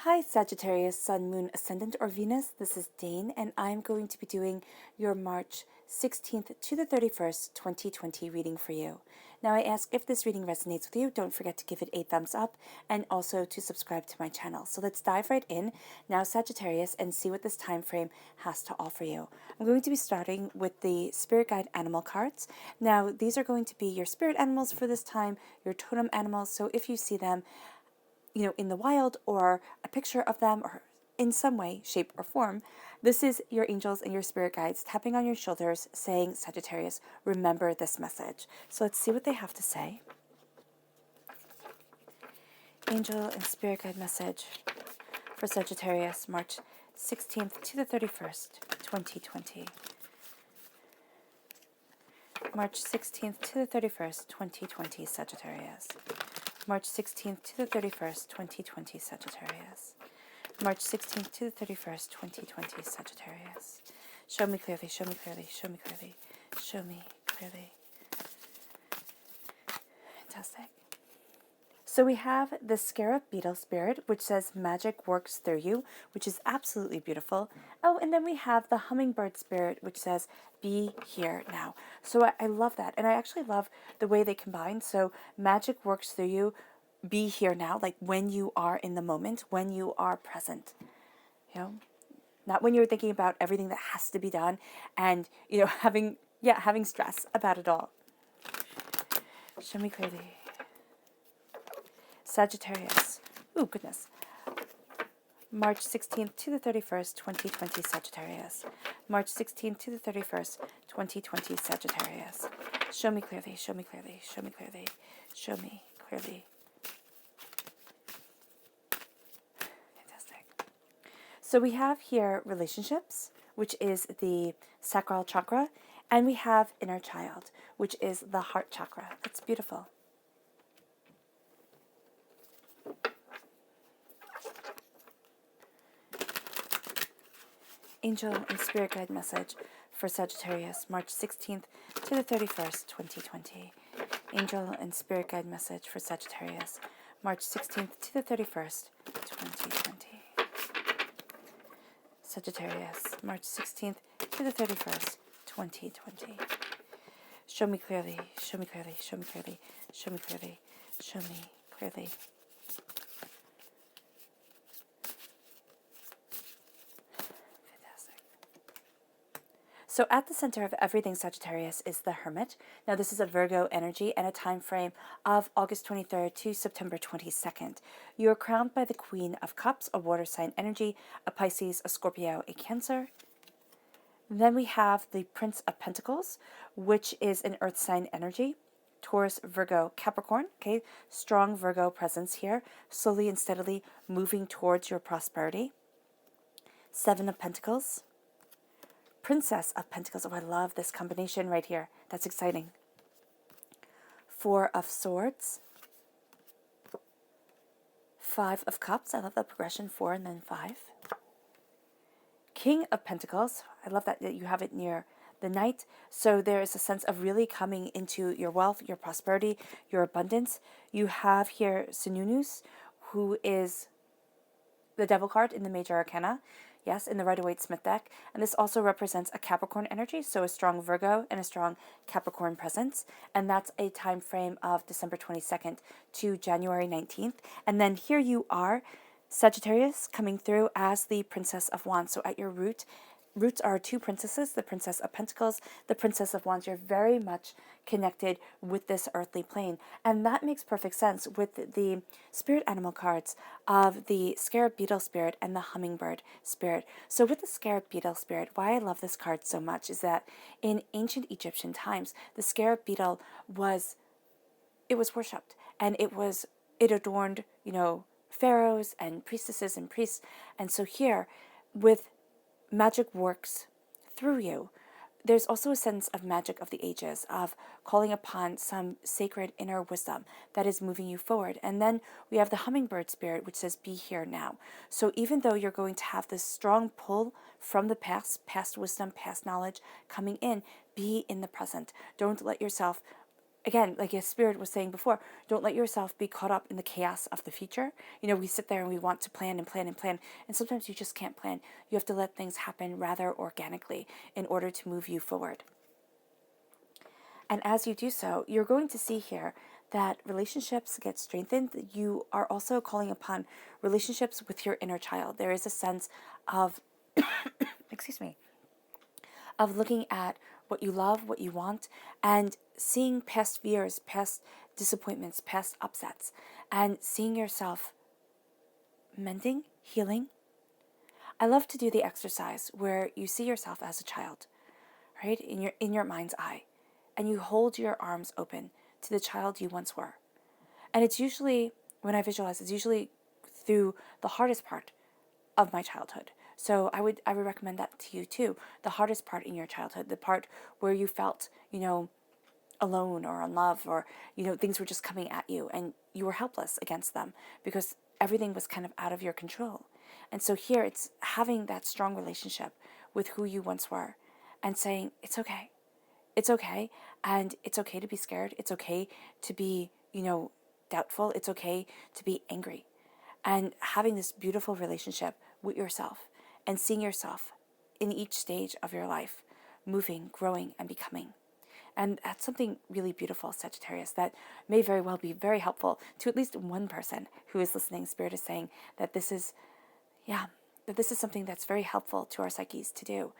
Hi Sagittarius, Sun, Moon, Ascendant, or Venus. This is Dane, and I'm going to be doing your March 16th to the 31st, 2020 reading for you. Now, I ask if this reading resonates with you, don't forget to give it a thumbs up and also to subscribe to my channel. So let's dive right in now, Sagittarius, and see what this time frame has to offer you. I'm going to be starting with the Spirit Guide Animal cards. Now, these are going to be your spirit animals for this time, your totem animals. So if you see them, in the wild or a picture of them or in some way, shape, or form, this is your angels and your spirit guides tapping on your shoulders saying, Sagittarius, remember this message. So let's see what they have to say. Angel and spirit guide message for Sagittarius, March 16th to the 31st, 2020. March 16th to the 31st, 2020, Sagittarius. March 16th to the 31st, 2020, Sagittarius. March 16th to the 31st, 2020, Sagittarius. Show me clearly, show me clearly, show me clearly, show me clearly. Fantastic. So we have the Scarab Beetle Spirit, which says magic works through you, which is absolutely beautiful. Oh, and then we have the Hummingbird Spirit, which says be here now. So I love that. And I actually love the way they combine. So magic works through you, be here now, like when you are in the moment, when you are present. Not when you're thinking about everything that has to be done and, having stress about it all. Show me clearly. Sagittarius. Ooh, goodness. March 16th to the 31st, 2020, Sagittarius. March 16th to the 31st, 2020, Sagittarius. Show me clearly, show me clearly, show me clearly, show me clearly. Fantastic. So we have here relationships, which is the sacral chakra, and we have inner child, which is the heart chakra. That's beautiful. Angel and Spirit Guide message for Sagittarius, March 16th to the 31st, 2020. Angel and Spirit Guide message for Sagittarius, March 16th to the 31st, 2020. Sagittarius, March 16th to the 31st, 2020. Show me clearly, show me clearly, show me clearly, show me clearly, show me clearly. So at the center of everything, Sagittarius, is the Hermit. Now, this is a Virgo energy and a time frame of August 23rd to September 22nd. You are crowned by the Queen of Cups, a water sign energy, a Pisces, a Scorpio, a Cancer. Then we have the Prince of Pentacles, which is an earth sign energy. Taurus, Virgo, Capricorn, okay? Strong Virgo presence here, slowly and steadily moving towards your prosperity. Seven of Pentacles. Princess of Pentacles. Oh, I love this combination right here. That's exciting. Four of Swords. Five of Cups. I love the progression. 4 and then 5. King of Pentacles. I love that you have it near the Knight. So there is a sense of really coming into your wealth, your prosperity, your abundance. You have here Sununus, who is the Devil card in the Major Arcana. Yes, in the Rider-Waite-Smith deck. And this also represents a Capricorn energy, so a strong Virgo and a strong Capricorn presence. And that's a time frame of December 22nd to January 19th. And then here you are, Sagittarius, coming through as the Princess of Wands. So at your roots are two princesses, the Princess of Pentacles, the Princess of Wands. You're very much connected with this earthly plane. And that makes perfect sense with the spirit animal cards of the Scarab Beetle Spirit and the Hummingbird Spirit. So with the Scarab Beetle Spirit, why I love this card so much is that in ancient Egyptian times, the Scarab Beetle was worshipped, and it adorned, pharaohs and priestesses and priests. And so here, with magic works through you, there's also a sense of magic of the ages, of calling upon some sacred inner wisdom that is moving you forward. And then we have the Hummingbird Spirit, which says, be here now. So even though you're going to have this strong pull from the past wisdom, past knowledge coming in, be in the present. Don't let yourself again, like as Spirit was saying before, don't let yourself be caught up in the chaos of the future. We sit there and we want to plan and plan and plan, and sometimes you just can't plan. You have to let things happen rather organically in order to move you forward. And as you do so, you're going to see here that relationships get strengthened. You are also calling upon relationships with your inner child. There is a sense of, excuse me, of looking at what you love, what you want, and seeing past fears, past disappointments, past upsets, and seeing yourself mending, healing. I love to do the exercise where you see yourself as a child, right? In your mind's eye, and you hold your arms open to the child you once were. And it's usually, when I visualize, it's usually through the hardest part of my childhood. So I would recommend that to you too. The hardest part in your childhood, the part where you felt, alone or unloved, or, things were just coming at you and you were helpless against them because everything was kind of out of your control. And so here it's having that strong relationship with who you once were and saying, it's okay. It's okay. And it's okay to be scared. It's okay to be, doubtful. It's okay to be angry. And having this beautiful relationship with yourself and seeing yourself in each stage of your life, moving, growing, and becoming. And that's something really beautiful, Sagittarius, that may very well be very helpful to at least one person who is listening. Spirit is saying that this is something that's very helpful to our psyches to do.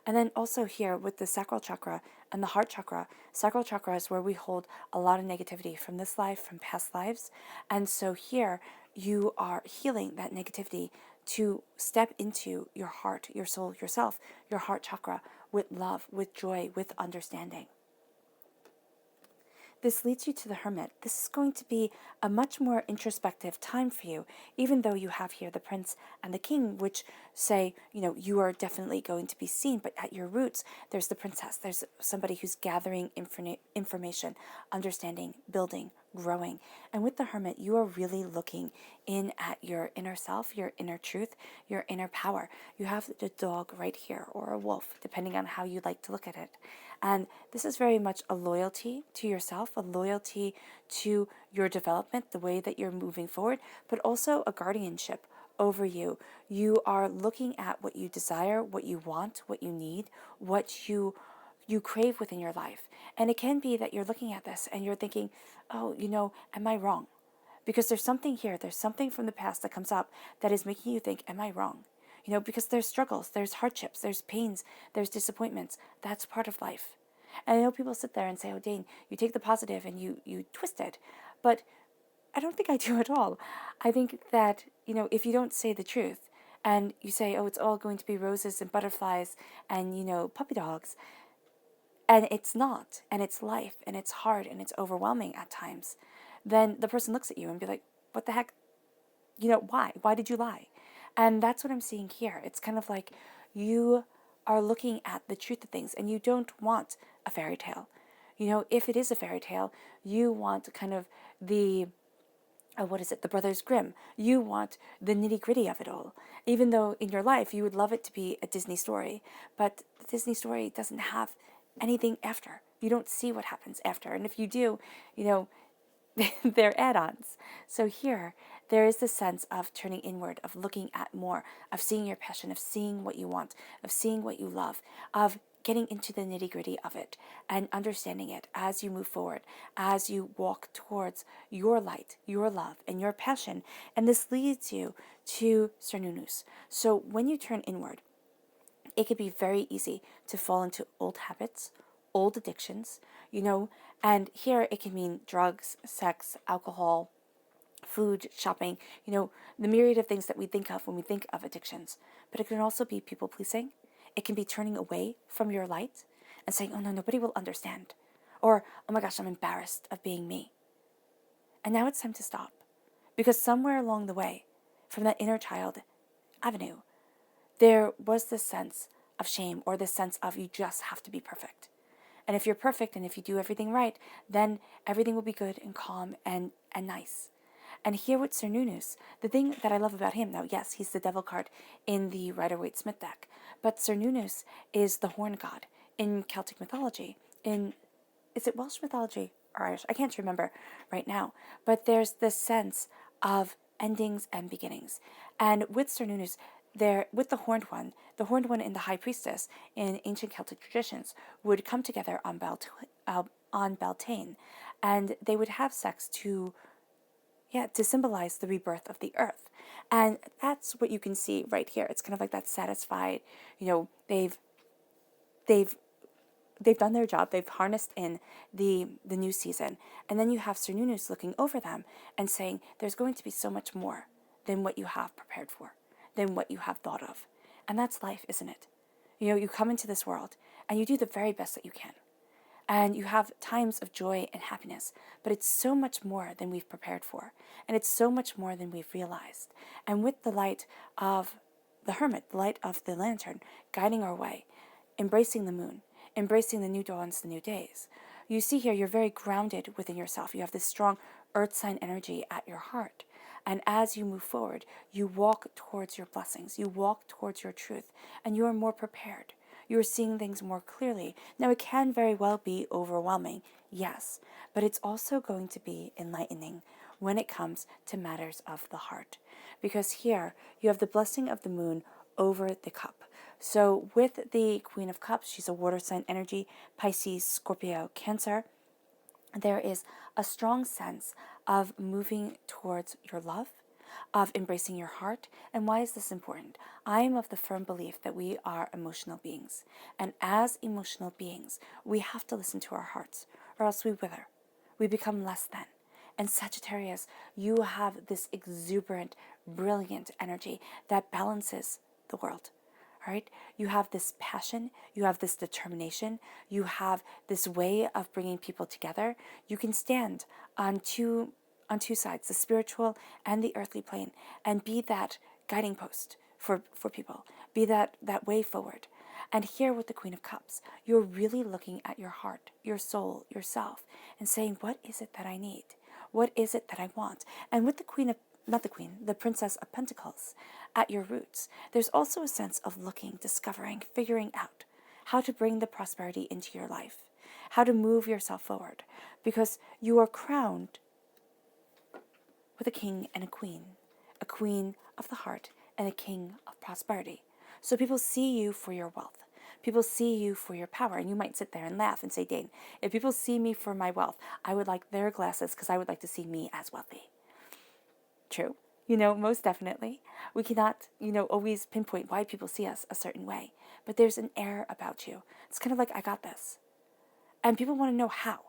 And then also here with the sacral chakra and the heart chakra, sacral chakra is where we hold a lot of negativity from this life, from past lives. And so here you are healing that negativity to step into your heart, your soul, yourself, your heart chakra with love, with joy, with understanding. This leads you to the Hermit. This is going to be a much more introspective time for you, even though you have here the Prince and the King, which say, you are definitely going to be seen, but at your roots, there's the Princess. There's somebody who's gathering information, understanding, building, growing. And with the Hermit, you are really looking in at your inner self, your inner truth, your inner power. You have the dog right here, or a wolf, depending on how you like to look at it. And this is very much a loyalty to yourself, a loyalty to your development, the way that you're moving forward, but also a guardianship over you. You are looking at what you desire, what you want, what you need, what you crave within your life. And it can be that you're looking at this and you're thinking, oh, am I wrong? Because there's something here, there's something from the past that comes up that is making you think, am I wrong? Because there's struggles, there's hardships, there's pains, there's disappointments. That's part of life. And I know people sit there and say, oh, Dane, you take the positive and you twist it. But I don't think I do at all. I think that, if you don't say the truth and you say, oh, it's all going to be roses and butterflies and, puppy dogs, and it's not, and it's life, and it's hard, and it's overwhelming at times, then the person looks at you and be like, what the heck? Why? Why did you lie? And that's what I'm seeing here. It's kind of like you are looking at the truth of things and you don't want a fairy tale. If it is a fairy tale, you want kind of the, the Brothers Grimm. You want the nitty gritty of it all. Even though in your life you would love it to be a Disney story, but the Disney story doesn't have anything after. You don't see what happens after. And if you do, they're add-ons. So here, there is this sense of turning inward, of looking at more, of seeing your passion, of seeing what you want, of seeing what you love, of getting into the nitty-gritty of it and understanding it as you move forward, as you walk towards your light, your love, and your passion. And this leads you to Cernunnos. So when you turn inward, it can be very easy to fall into old habits, old addictions, and here it can mean drugs, sex, alcohol, food, shopping, the myriad of things that we think of when we think of addictions. But it can also be people pleasing. It can be turning away from your light and saying, oh no, nobody will understand. Or, oh my gosh, I'm embarrassed of being me. And now it's time to stop. Because somewhere along the way, from that inner child avenue, there was this sense of shame or this sense of you just have to be perfect. And if you're perfect and if you do everything right, then everything will be good and calm and nice. And here with Cernunnos, the thing that I love about him, now yes, he's the devil card in the Rider-Waite-Smith deck, but Cernunnos is the horn god in Celtic mythology. Is it Welsh mythology? or Irish. I can't remember right now. But there's this sense of endings and beginnings. And with Cernunnos, there, with the horned one and the high priestess in ancient Celtic traditions would come together on Beltane, and they would have sex to, yeah, to symbolize the rebirth of the earth. And that's what you can see right here. It's kind of like that satisfied, they've they've done their job. They've harnessed in the new season. And then you have Cernunnos looking over them and saying, there's going to be so much more than what you have prepared for, than what you have thought of. And that's life, isn't it? You come into this world and you do the very best that you can. And you have times of joy and happiness, but it's so much more than we've prepared for. And it's so much more than we've realized. And with the light of the hermit, the light of the lantern, guiding our way, embracing the moon, embracing the new dawns, the new days, you see here you're very grounded within yourself. You have this strong earth sign energy at your heart. And as you move forward, you walk towards your blessings, you walk towards your truth, and you are more prepared. You are seeing things more clearly. Now, it can very well be overwhelming, yes, but it's also going to be enlightening when it comes to matters of the heart. Because here, you have the blessing of the moon over the cup. So with the Queen of Cups, she's a water sign energy, Pisces, Scorpio, Cancer. There is a strong sense of moving towards your love, of embracing your heart. And why is this important? I am of the firm belief that we are emotional beings. And as emotional beings, we have to listen to our hearts, or else we wither. We become less than. And Sagittarius, you have this exuberant, brilliant energy that balances the world. All right? You have this passion, you have this determination, you have this way of bringing people together. You can stand on two sides, the spiritual and the earthly plane, and be that guiding post for people, be that way forward. And here with the Queen of Cups, you're really looking at your heart, your soul, yourself, and saying, what is it that I need? What is it that I want? And with the Princess of Pentacles at your roots, there's also a sense of looking, discovering, figuring out how to bring the prosperity into your life, how to move yourself forward, because you are crowned with a king and a queen of the heart and a king of prosperity. So people see you for your wealth. People see you for your power. And you might sit there and laugh and say, Dane, if people see me for my wealth, I would like their glasses because I would like to see me as wealthy. True. Most definitely. We cannot, always pinpoint why people see us a certain way. But there's an air about you. It's kind of like, I got this. And people want to know how.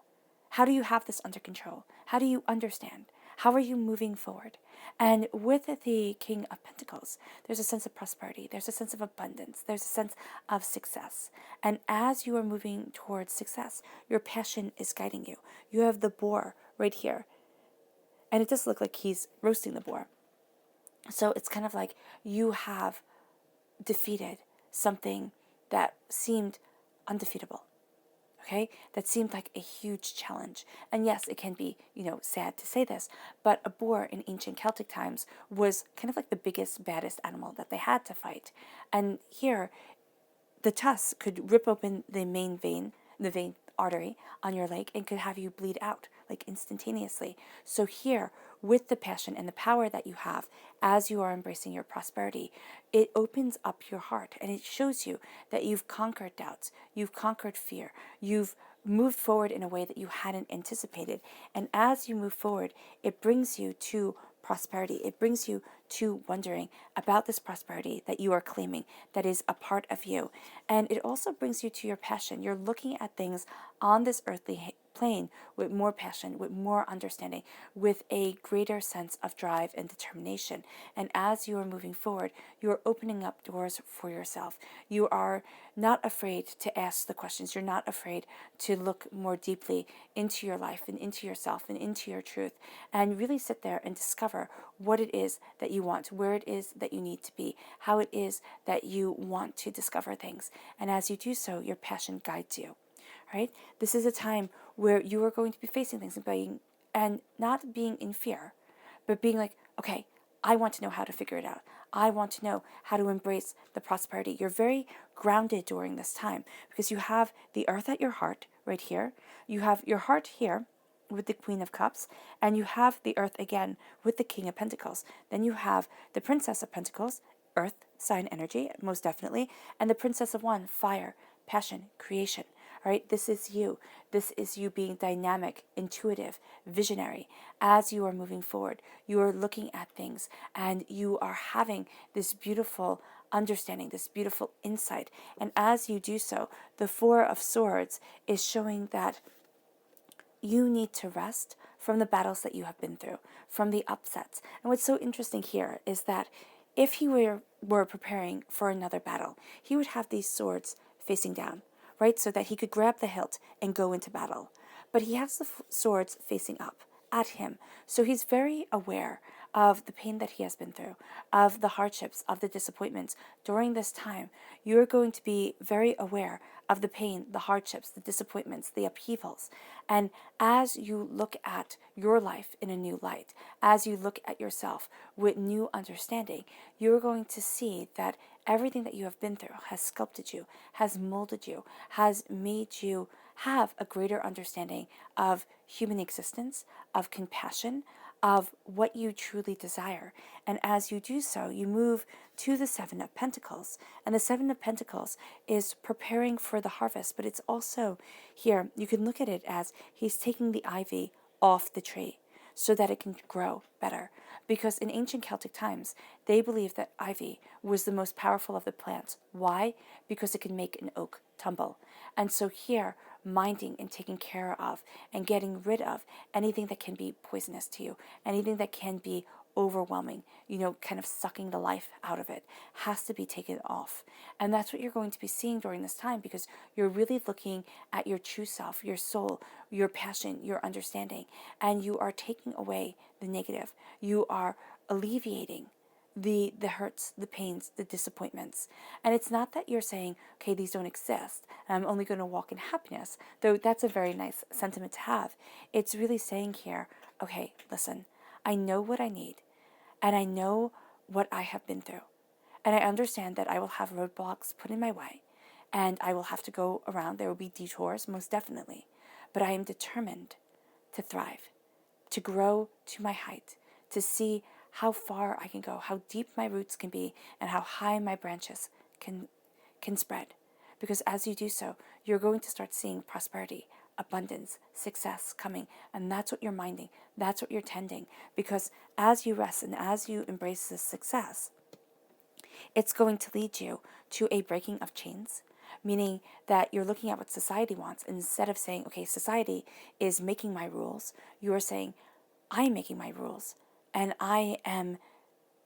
How do you have this under control? How do you understand? How are you moving forward? And with the King of Pentacles, there's a sense of prosperity. There's a sense of abundance. There's a sense of success. And as you are moving towards success, your passion is guiding you. You have the boar right here. And it does look like he's roasting the boar. So it's kind of like you have defeated something that seemed undefeatable. Okay, that seemed like a huge challenge. And yes, it can be, sad to say this, but a boar in ancient Celtic times was kind of like the biggest, baddest animal that they had to fight. And here, the tusk could rip open the vein artery on your leg, and could have you bleed out like instantaneously. So here, with the passion and the power that you have as you are embracing your prosperity, it opens up your heart and it shows you that you've conquered doubts, you've conquered fear, you've moved forward in a way that you hadn't anticipated. And as you move forward, it brings you to prosperity. It brings you to wondering about this prosperity that you are claiming, that is a part of you. And it also brings you to your passion. You're looking at things on this earthly plane with more passion, with more understanding, with a greater sense of drive and determination. And as you are moving forward, you are opening up doors for yourself. You are not afraid to ask the questions. You're not afraid to look more deeply into your life and into yourself and into your truth, and really sit there and discover what it is that you want, where it is that you need to be, how it is that you want to discover things. And as you do so, your passion guides you. Right? This is a time where you are going to be facing things and not being in fear, but being like, okay, I want to know how to figure it out. I want to know how to embrace the prosperity. You're very grounded during this time because you have the earth at your heart right here. You have your heart here, with the Queen of Cups, and you have the Earth again with the King of Pentacles. Then you have the Princess of Pentacles, Earth sign energy, most definitely, and the Princess of Wands, fire, passion, creation. All right, this is you. This is you being dynamic, intuitive, visionary. As you are moving forward, you are looking at things and you are having this beautiful understanding, this beautiful insight. And as you do so, the Four of Swords is showing that you need to rest from the battles that you have been through, from the upsets. And what's so interesting here is that if he were preparing for another battle, he would have these swords facing down, right? So that he could grab the hilt and go into battle. But he has the swords facing up at him. So he's very aware of the pain that he has been through, of the hardships, of the disappointments. During this time, you're going to be very aware of the pain, the hardships, the disappointments, the upheavals. And as you look at your life in a new light, as you look at yourself with new understanding, you're going to see that everything that you have been through has sculpted you, has molded you, has made you have a greater understanding of human existence, of compassion, of what you truly desire. And as you do so, you move to the Seven of Pentacles. And the Seven of Pentacles is preparing for the harvest, but it's also here, you can look at it as he's taking the ivy off the tree so that it can grow better. Because in ancient Celtic times, they believed that ivy was the most powerful of the plants. Why? Because it can make an oak tumble. And so here, minding and taking care of and getting rid of anything that can be poisonous to you, anything that can be overwhelming, kind of sucking the life out of it, has to be taken off. And that's what you're going to be seeing during this time, because you're really looking at your true self, your soul, your passion, your understanding, and you are taking away the negative. You are alleviating the hurts, the pains, the disappointments. And it's not that you're saying, okay, these don't exist, and I'm only going to walk in happiness, though that's a very nice sentiment to have. It's really saying here, okay, listen, I know what I need, and I know what I have been through. And I understand that I will have roadblocks put in my way, and I will have to go around. There will be detours, most definitely. But I am determined to thrive, to grow to my height, to see how far I can go, how deep my roots can be, and how high my branches can spread. Because as you do so, you're going to start seeing prosperity, abundance, success coming. And that's what you're minding. That's what you're tending. Because as you rest and as you embrace this success, it's going to lead you to a breaking of chains, meaning that you're looking at what society wants. Instead of saying, okay, society is making my rules, you are saying, I'm making my rules. And I am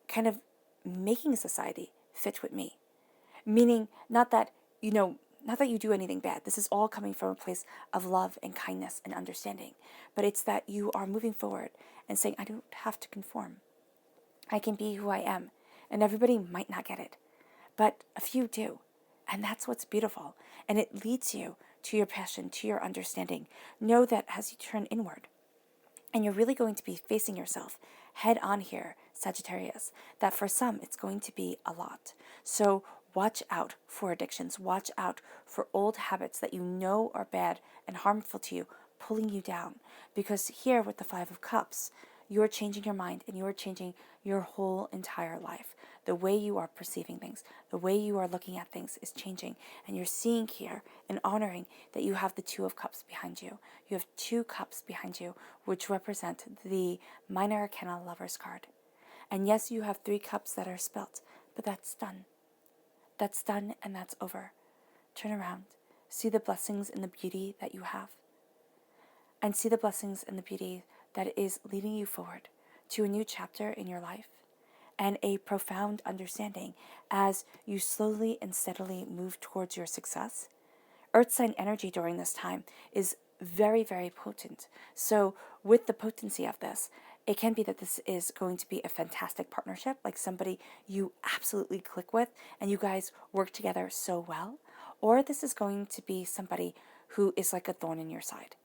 kind of making society fit with me. Meaning not that you do anything bad. This is all coming from a place of love and kindness and understanding. But it's that you are moving forward and saying, I don't have to conform. I can be who I am. And everybody might not get it, but a few do. And that's what's beautiful. And it leads you to your passion, to your understanding. Know that as you turn inward, and you're really going to be facing yourself head on here, Sagittarius, that for some it's going to be a lot. So watch out for addictions. Watch out for old habits that you know are bad and harmful to you, pulling you down. Because here with the Five of Cups, you're changing your mind and you're changing your whole entire life. The way you are perceiving things, the way you are looking at things is changing. And you're seeing here and honoring that you have the Two of Cups behind you. You have two cups behind you, which represent the Minor Arcana Lover's card. And yes, you have three cups that are spilt, but that's done. That's done and that's over. Turn around. See the blessings and the beauty that you have. And see the blessings and the beauty that is leading you forward to a new chapter in your life and a profound understanding as you slowly and steadily move towards your success. Earth sign energy during this time is very, very potent. So with the potency of this, it can be that this is going to be a fantastic partnership, like somebody you absolutely click with and you guys work together so well. Or this is going to be somebody who is like a thorn in your side,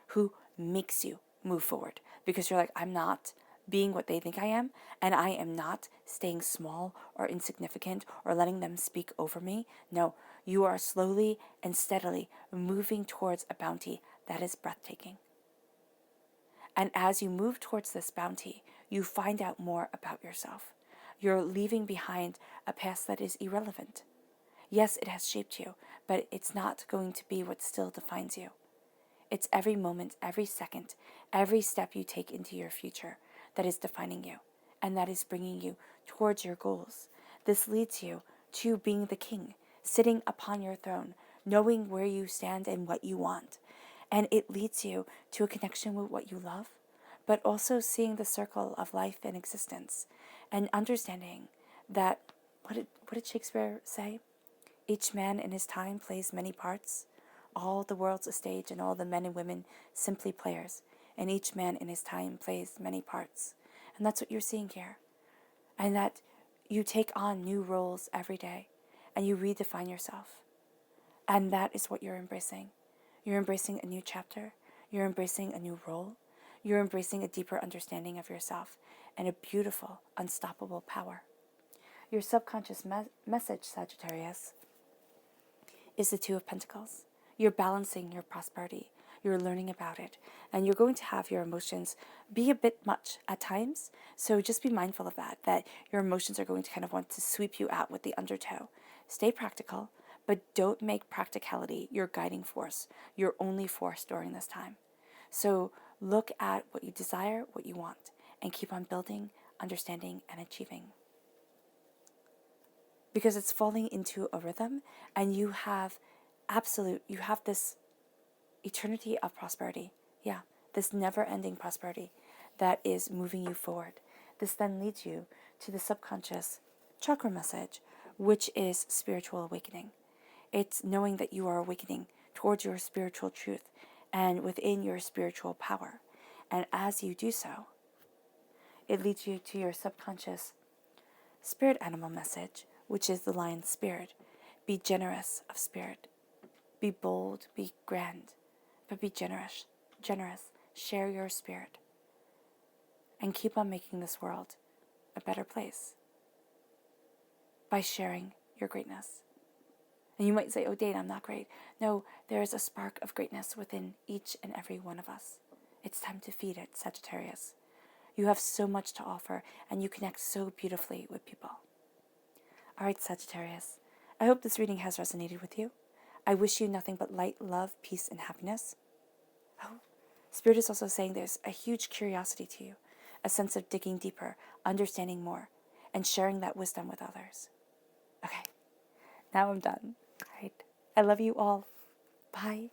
who makes you move forward because you're like, I'm not being what they think I am, and I am not staying small or insignificant or letting them speak over me. No, you are slowly and steadily moving towards a bounty that is breathtaking. And as you move towards this bounty, you find out more about yourself. You're leaving behind a past that is irrelevant. Yes, it has shaped you, but it's not going to be what still defines you. It's every moment, every second, every step you take into your future that is defining you, and that is bringing you towards your goals. This leads you to being the king, sitting upon your throne, knowing where you stand and what you want. And it leads you to a connection with what you love, but also seeing the circle of life and existence, and understanding that, what did Shakespeare say? Each man in his time plays many parts. All the world's a stage, and all the men and women simply players. And each man in his time plays many parts. And that's what you're seeing here. And that you take on new roles every day, and you redefine yourself. And that is what you're embracing. You're embracing a new chapter. You're embracing a new role. You're embracing a deeper understanding of yourself and a beautiful, unstoppable power. Your subconscious message, Sagittarius, is the Two of Pentacles. You're balancing your prosperity. You're learning about it. And you're going to have your emotions be a bit much at times. So just be mindful of that your emotions are going to kind of want to sweep you out with the undertow. Stay practical, but don't make practicality your guiding force, your only force during this time. So look at what you desire, what you want, and keep on building, understanding, and achieving. Because it's falling into a rhythm, and you have this eternity of prosperity. Yeah, this never-ending prosperity that is moving you forward. This then leads you to the subconscious chakra message, which is spiritual awakening. It's knowing that you are awakening towards your spiritual truth and within your spiritual power. And as you do so, it leads you to your subconscious spirit animal message, which is the lion spirit. Be generous of spirit. Be bold, be grand, but be generous. Share your spirit. And keep on making this world a better place by sharing your greatness. And you might say, oh, Dane, I'm not great. No, there is a spark of greatness within each and every one of us. It's time to feed it, Sagittarius. You have so much to offer, and you connect so beautifully with people. All right, Sagittarius, I hope this reading has resonated with you. I wish you nothing but light, love, peace, and happiness. Oh, Spirit is also saying there's a huge curiosity to you, a sense of digging deeper, understanding more, and sharing that wisdom with others. Okay, now I'm done. All right, I love you all. Bye.